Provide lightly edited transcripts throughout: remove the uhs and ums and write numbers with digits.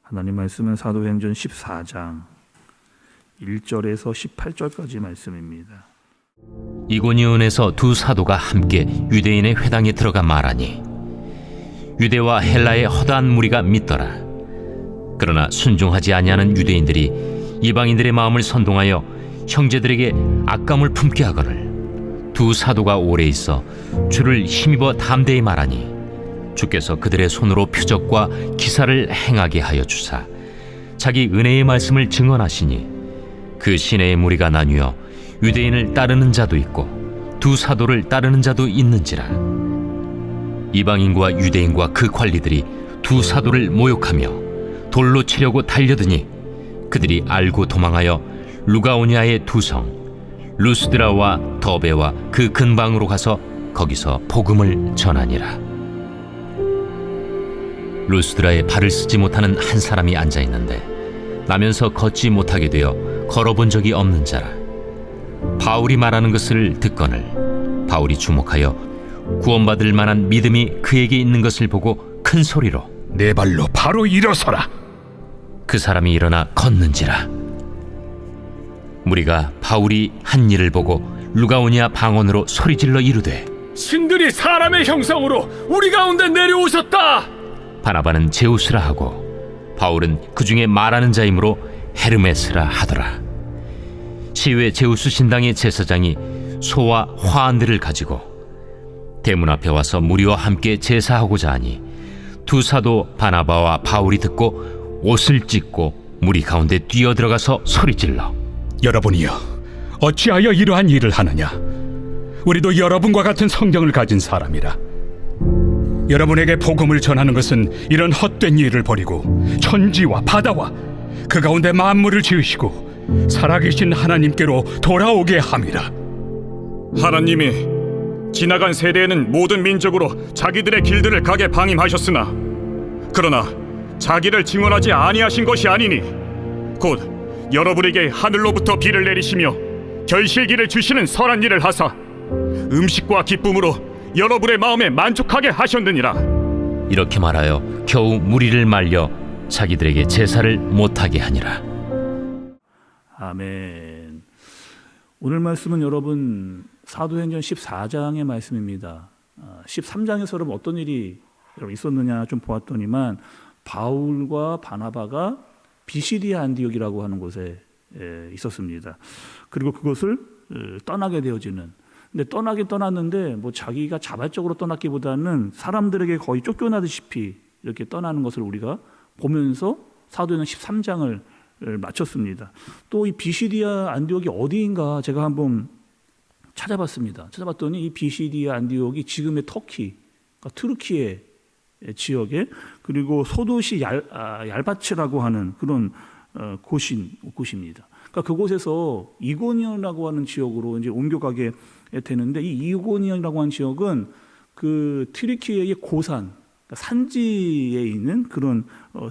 하나님 말씀은 사도행전 14장 1절에서 18절까지 말씀입니다. 이고니온에서 두 사도가 함께 유대인의 회당에 들어가 말하니 유대와 헬라의 허다한 무리가 믿더라. 그러나 순종하지 아니하는 유대인들이 이방인들의 마음을 선동하여 형제들에게 악감을 품게 하거늘 두 사도가 오래 있어 주를 힘입어 담대히 말하니 주께서 그들의 손으로 표적과 기사를 행하게 하여 주사 자기 은혜의 말씀을 증언하시니 그 시내의 무리가 나뉘어 유대인을 따르는 자도 있고 두 사도를 따르는 자도 있는지라. 이방인과 유대인과 그 관리들이 두 사도를 모욕하며 돌로 치려고 달려드니 그들이 알고 도망하여 루가오니아의 두 성 루스드라와 더베와 그 근방으로 가서 거기서 복음을 전하니라. 루스드라에 발을 쓰지 못하는 한 사람이 앉아 있는데 나면서 걷지 못하게 되어 걸어본 적이 없는 자라. 바울이 말하는 것을 듣거늘 바울이 주목하여 구원받을 만한 믿음이 그에게 있는 것을 보고 큰 소리로 내 발로 바로 일어서라. 그 사람이 일어나 걷는지라. 무리가 바울이 한 일을 보고 루가오니아 방언으로 소리질러 이르되 신들이 사람의 형상으로 우리 가운데 내려오셨다. 바나바는 제우스라 하고 바울은 그 중에 말하는 자이므로 헤르메스라 하더라. 시외 제우스 신당의 제사장이 소와 화환들을 가지고 대문 앞에 와서 무리와 함께 제사하고자 하니 두 사도 바나바와 바울이 듣고 옷을 찢고 무리 가운데 뛰어들어가서 소리질러 여러분이여, 어찌하여 이러한 일을 하느냐? 우리도 여러분과 같은 성경을 가진 사람이라. 여러분에게 복음을 전하는 것은 이런 헛된 일을 버리고 천지와 바다와 그 가운데 만물을 지으시고 살아계신 하나님께로 돌아오게 함이라. 하나님이 지나간 세대에는 모든 민족으로 자기들의 길들을 가게 방임하셨으나 그러나 자기를 증언하지 아니하신 것이 아니니 곧 여러분에게 하늘로부터 비를 내리시며 결실기를 주시는 선한 일을 하사 음식과 기쁨으로 여러분의 마음에 만족하게 하셨느니라. 이렇게 말하여 겨우 무리를 말려 자기들에게 제사를 못하게 하니라. 아멘. 오늘 말씀은 여러분 사도행전 14장의 말씀입니다. 13장에서 여러분 어떤 일이 있었느냐 좀 보았더니만 바울과 바나바가 비시디아 안디옥이라고 하는 곳에 있었습니다. 그리고 그것을 떠나게 되어지는. 근데 떠나긴 떠났는데 뭐 자기가 자발적으로 떠났기보다는 사람들에게 거의 쫓겨나듯이 이렇게 떠나는 것을 우리가 보면서 사도행전 13장을 마쳤습니다. 또 이 비시디아 안디옥이 어디인가 제가 한번 찾아봤습니다. 찾아봤더니 이 비시디아 안디옥이 지금의 터키, 그러니까 트루키의 지역에 그리고 소도시 얄바치라고 하는 그런 곳입니다. 그러니까 그곳에서 이고니온이라고 하는 지역으로 이제 옮겨가게 되는데 이 이고니온이라고 하는 지역은 그 트리키의 고산, 그러니까 산지에 있는 그런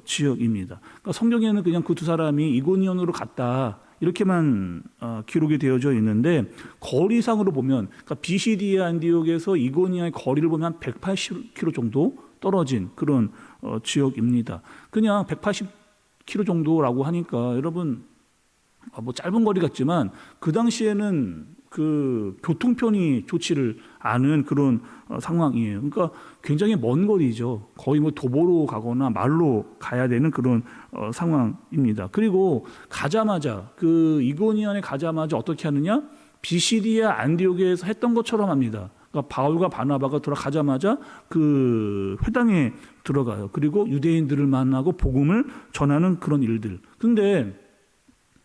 지역입니다. 그러니까 성경에는 그냥 그 두 사람이 이고니온으로 갔다 이렇게만 기록이 되어져 있는데 거리상으로 보면 그러니까 비시디아 안디옥에서 이고니아의 거리를 보면 한 180km 정도 떨어진 그런 지역입니다. 그냥 180km 정도라고 하니까 여러분 뭐 짧은 거리 같지만 그 당시에는 그 교통편이 좋지를 않은 그런 상황이에요. 그러니까 굉장히 먼 거리죠. 거의 뭐 도보로 가거나 말로 가야 되는 그런 상황입니다. 그리고 가자마자 그 이고니온에 가자마자 어떻게 하느냐? 비시디아 안디옥에서 했던 것처럼 합니다. 그러니까 바울과 바나바가 돌아가자마자 그 회당에 들어가요. 그리고 유대인들을 만나고 복음을 전하는 그런 일들. 그런데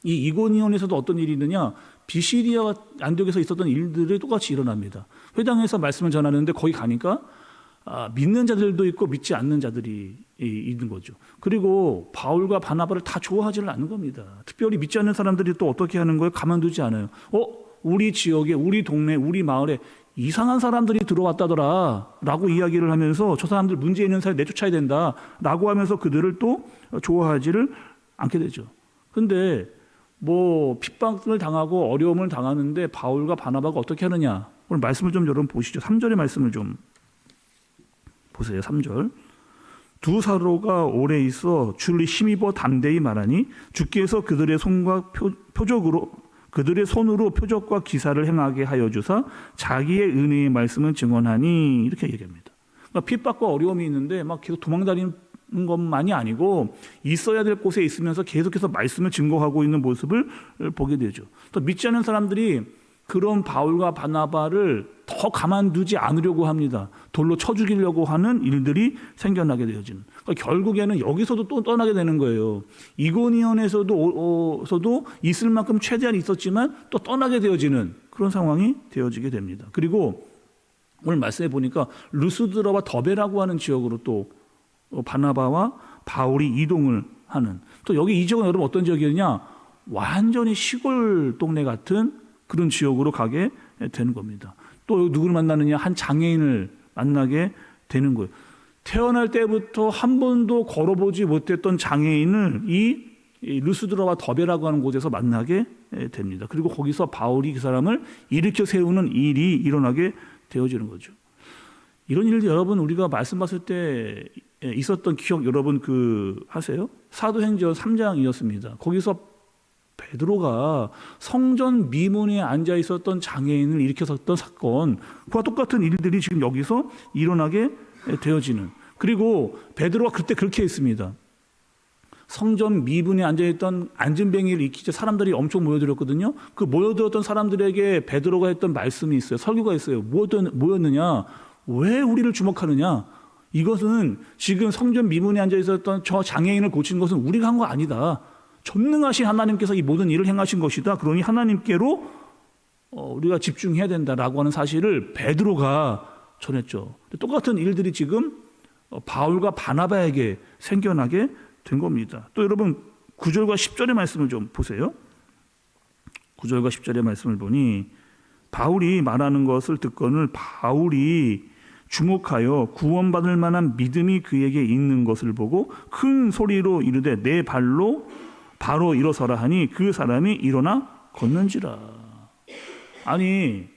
이 이고니온에서도 어떤 일이 있느냐? 비시디아 안디옥에서 있었던 일들이 똑같이 일어납니다. 회당에서 말씀을 전하는데 거기 가니까 믿는 자들도 있고 믿지 않는 자들이 있는 거죠. 그리고 바울과 바나바를 다 좋아하지는 않는 겁니다. 특별히 믿지 않는 사람들이 또 어떻게 하는 거예요? 가만두지 않아요. 우리 지역에, 우리 동네, 우리 마을에 이상한 사람들이 들어왔다더라 라고 이야기를 하면서 저 사람들 문제 있는 사람 내쫓아야 된다 라고 하면서 그들을 또 좋아하지를 않게 되죠. 그런데 뭐 핍박을 당하고 어려움을 당하는데 바울과 바나바가 어떻게 하느냐? 오늘 말씀을 좀 여러분 보시죠. 3절의 말씀을 좀 보세요. 3절. 두 사도가 오래 있어 주를 힘입어 담대히 말하니 주께서 그들의 손과 표적으로 그들의 손으로 표적과 기사를 행하게 하여 주사 자기의 은혜의 말씀을 증언하니 이렇게 얘기합니다. 그러니까 핍박과 어려움이 있는데 막 계속 도망다니는 것만이 아니고 있어야 될 곳에 있으면서 계속해서 말씀을 증거하고 있는 모습을 보게 되죠. 또 믿지 않는 사람들이 그런 바울과 바나바를 더 가만두지 않으려고 합니다. 돌로 쳐 죽이려고 하는 일들이 생겨나게 되어지는. 그러니까 결국에는 여기서도 또 떠나게 되는 거예요. 이고니온에서도 있을 만큼 최대한 있었지만 또 떠나게 되어지는 그런 상황이 되어지게 됩니다. 그리고 오늘 말씀해 보니까 루스드라와 더베라고 하는 지역으로 또 바나바와 바울이 이동을 하는. 또 여기 이 지역은 여러분 어떤 지역이냐? 완전히 시골 동네 같은 그런 지역으로 가게 되는 겁니다. 또 누구를 만나느냐? 한 장애인을 만나게 되는 거예요. 태어날 때부터 한 번도 걸어보지 못했던 장애인을 이 루스드라와 더베라고 하는 곳에서 만나게 됩니다. 그리고 거기서 바울이 그 사람을 일으켜 세우는 일이 일어나게 되어지는 거죠. 이런 일들 여러분 우리가 말씀 봤을 때 있었던 기억 여러분 하세요? 사도행전 3장이었습니다. 거기서 베드로가 성전 미문에 앉아 있었던 장애인을 일으켰었던 사건, 그와 똑같은 일들이 지금 여기서 일어나게 되어지는. 그리고 베드로가 그때 그렇게 했습니다. 성전 미문에 앉아있던 안진뱅이를 일으키자 사람들이 엄청 모여들었거든요. 그 모여들었던 사람들에게 베드로가 했던 말씀이 있어요. 설교가 있어요. 뭐였느냐? 왜 우리를 주목하느냐? 이것은 지금 성전 미문에 앉아 있었던 저 장애인을 고친 것은 우리가 한 거 아니다. 전능하신 하나님께서 이 모든 일을 행하신 것이다. 그러니 하나님께로 우리가 집중해야 된다라고 하는 사실을 베드로가 전했죠. 똑같은 일들이 지금 바울과 바나바에게 생겨나게 된 겁니다. 또 여러분 9절과 10절의 말씀을 좀 보세요. 9절과 10절의 말씀을 보니 바울이 말하는 것을 듣거늘 바울이 주목하여 구원받을 만한 믿음이 그에게 있는 것을 보고 큰 소리로 이르되 내 발로 바로 일어서라 하니 그 사람이 일어나 걷는지라. 아니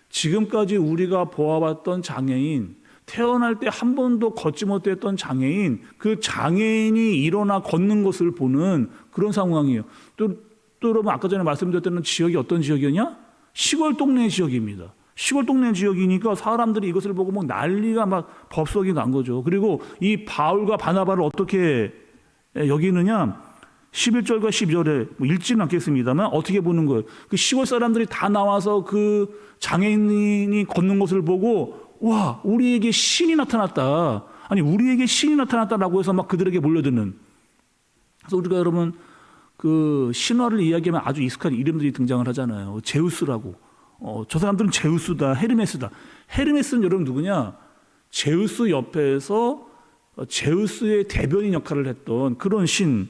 지금까지 우리가 보아봤던 장애인, 태어날 때 한 번도 걷지 못했던 장애인, 그 장애인이 일어나 걷는 것을 보는 그런 상황이에요. 또 여러분 아까 전에 말씀드렸던 지역이 어떤 지역이었냐? 시골 동네 지역입니다. 시골 동네 지역이니까 사람들이 이것을 보고 뭐 난리가 막 법석이 난 거죠. 그리고 이 바울과 바나바를 어떻게 여기느냐? 11절과 12절에 읽지는 않겠습니다만 어떻게 보는 거예요? 그 시골 사람들이 다 나와서 그 장애인이 걷는 것을 보고 와, 우리에게 신이 나타났다. 아니, 우리에게 신이 나타났다라고 해서 막 그들에게 몰려드는. 그래서 우리가 여러분 그 신화를 이야기하면 아주 익숙한 이름들이 등장을 하잖아요. 제우스라고. 저 사람들은 제우스다, 헤르메스다. 헤르메스는 여러분 누구냐? 제우스 옆에서 제우스의 대변인 역할을 했던 그런 신이에요.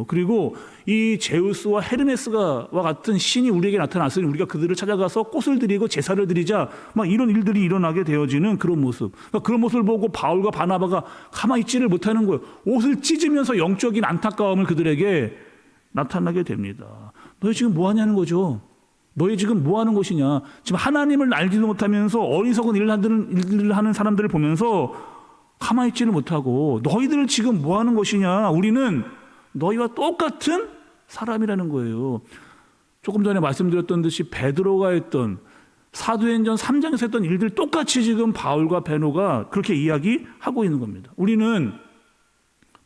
그리고 이 제우스와 헤르메스와 같은 신이 우리에게 나타났으니 우리가 그들을 찾아가서 꽃을 드리고 제사를 드리자, 막 이런 일들이 일어나게 되어지는 그런 모습. 그러니까 그런 모습을 보고 바울과 바나바가 가만히 있지를 못하는 거예요. 옷을 찢으면서 영적인 안타까움을 그들에게 나타나게 됩니다. 너희 지금 뭐 하냐는 거죠. 너희 지금 뭐 하는 것이냐. 지금 하나님을 알지도 못하면서 어리석은 일을 하는 사람들을 보면서 가만히 있지를 못하고 너희들 지금 뭐 하는 것이냐. 우리는 너희와 똑같은 사람이라는 거예요. 조금 전에 말씀드렸던 듯이 베드로가 했던 사도행전 3장에서 했던 일들 똑같이 지금 바울과 베드로가 그렇게 이야기하고 있는 겁니다. 우리는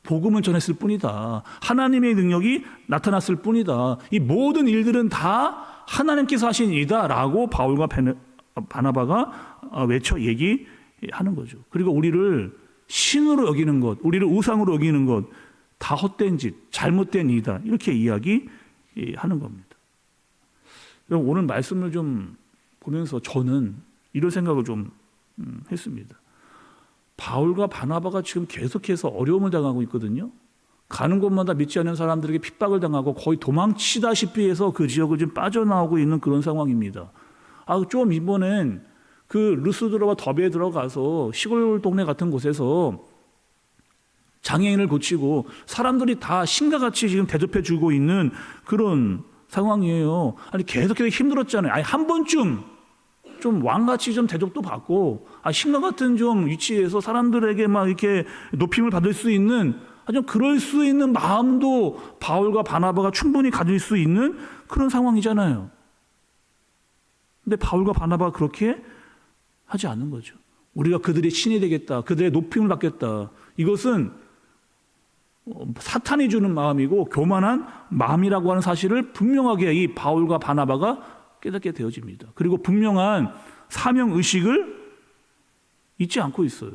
복음을 전했을 뿐이다. 하나님의 능력이 나타났을 뿐이다. 이 모든 일들은 다 하나님께서 하신 일이다 라고 바울과 바나바가 외쳐 얘기하는 거죠. 그리고 우리를 신으로 여기는 것, 우리를 우상으로 여기는 것, 다 헛된 짓, 잘못된 일이다. 이렇게 이야기하는 겁니다. 오늘 말씀을 좀 보면서 저는 이런 생각을 좀 했습니다. 바울과 바나바가 지금 계속해서 어려움을 당하고 있거든요. 가는 곳마다 믿지 않는 사람들에게 핍박을 당하고 거의 도망치다시피 해서 그 지역을 좀 빠져나오고 있는 그런 상황입니다. 좀 이번엔 그 루스드라와 더베에 들어가서 시골 동네 같은 곳에서 장애인을 고치고 사람들이 다 신과 같이 지금 대접해 주고 있는 그런 상황이에요. 아니 계속해서 힘들었잖아요. 아니 한 번쯤 좀 왕같이 좀 대접도 받고 신과 같은 좀 위치에서 사람들에게 막 이렇게 높임을 받을 수 있는 아주 그럴 수 있는 마음도 바울과 바나바가 충분히 가질 수 있는 그런 상황이잖아요. 근데 바울과 바나바가 그렇게 하지 않는 거죠. 우리가 그들의 신이 되겠다, 그들의 높임을 받겠다. 이것은 사탄이 주는 마음이고 교만한 마음이라고 하는 사실을 분명하게 이 바울과 바나바가 깨닫게 되어집니다. 그리고 분명한 사명 의식을 잊지 않고 있어요.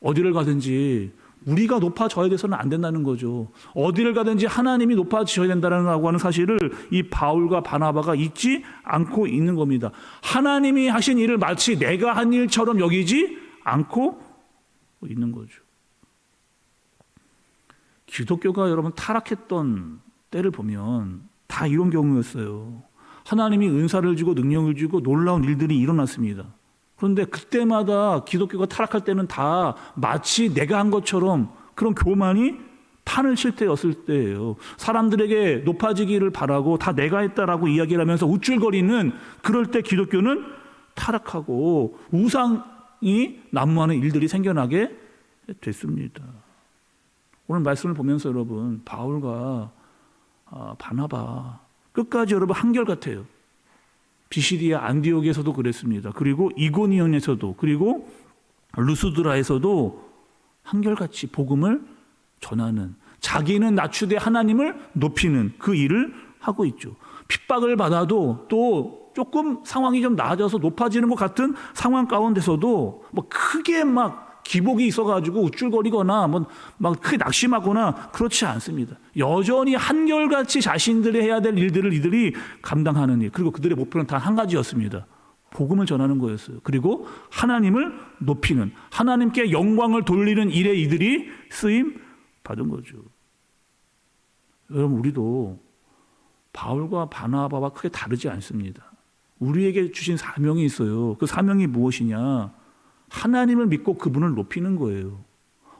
어디를 가든지 우리가 높아져야 돼서는 안 된다는 거죠. 어디를 가든지 하나님이 높아져야 된다고 하는 사실을 이 바울과 바나바가 잊지 않고 있는 겁니다. 하나님이 하신 일을 마치 내가 한 일처럼 여기지 않고 있는 거죠. 기독교가 여러분 타락했던 때를 보면 다 이런 경우였어요. 하나님이 은사를 주고 능력을 주고 놀라운 일들이 일어났습니다. 그런데 그때마다 기독교가 타락할 때는 다 마치 내가 한 것처럼 그런 교만이 판을 칠 때였을 때예요. 사람들에게 높아지기를 바라고 다 내가 했다라고 이야기를 하면서 우쭐거리는 그럴 때 기독교는 타락하고 우상이 난무하는 일들이 생겨나게 됐습니다. 오늘 말씀을 보면서 여러분 바울과 바나바 끝까지 여러분 한결같아요. 비시디아 안디옥에서도 그랬습니다. 그리고 이고니온에서도 그리고 루스드라에서도 한결같이 복음을 전하는 자기는 낮추되 하나님을 높이는 그 일을 하고 있죠. 핍박을 받아도 또 조금 상황이 좀 나아져서 높아지는 것 같은 상황 가운데서도 뭐 크게 막 기복이 있어가지고 우쭐거리거나 막 크게 낙심하거나 그렇지 않습니다. 여전히 한결같이 자신들이 해야 될 일들을 이들이 감당하는 일. 그리고 그들의 목표는 단 한 가지였습니다. 복음을 전하는 거였어요. 그리고 하나님을 높이는, 하나님께 영광을 돌리는 일에 이들이 쓰임 받은 거죠. 여러분 우리도 바울과 바나바와 크게 다르지 않습니다. 우리에게 주신 사명이 있어요. 그 사명이 무엇이냐? 하나님을 믿고 그분을 높이는 거예요.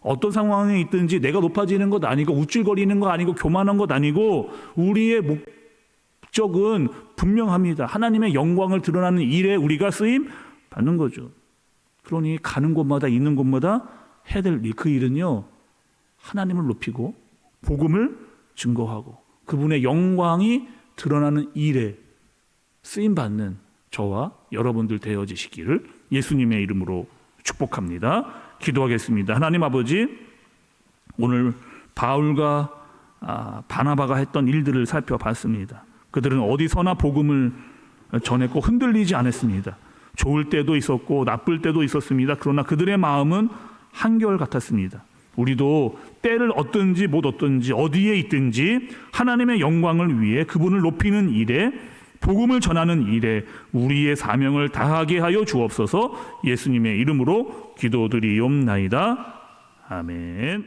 어떤 상황에 있든지 내가 높아지는 것 아니고 우쭐거리는 것 아니고 교만한 것 아니고 우리의 목적은 분명합니다. 하나님의 영광을 드러나는 일에 우리가 쓰임 받는 거죠. 그러니 가는 곳마다 있는 곳마다 해야 될 일, 그 일은요 하나님을 높이고 복음을 증거하고 그분의 영광이 드러나는 일에 쓰임 받는 저와 여러분들 되어지시기를 예수님의 이름으로 축복합니다. 기도하겠습니다. 하나님 아버지, 오늘 바울과 바나바가 했던 일들을 살펴봤습니다. 그들은 어디서나 복음을 전했고 흔들리지 않았습니다. 좋을 때도 있었고 나쁠 때도 있었습니다. 그러나 그들의 마음은 한결같았습니다. 우리도 때를 얻든지 못 얻든지 어디에 있든지 하나님의 영광을 위해 그분을 높이는 일에 복음을 전하는 일에 우리의 사명을 다하게 하여 주옵소서. 예수님의 이름으로 기도드리옵나이다. 아멘.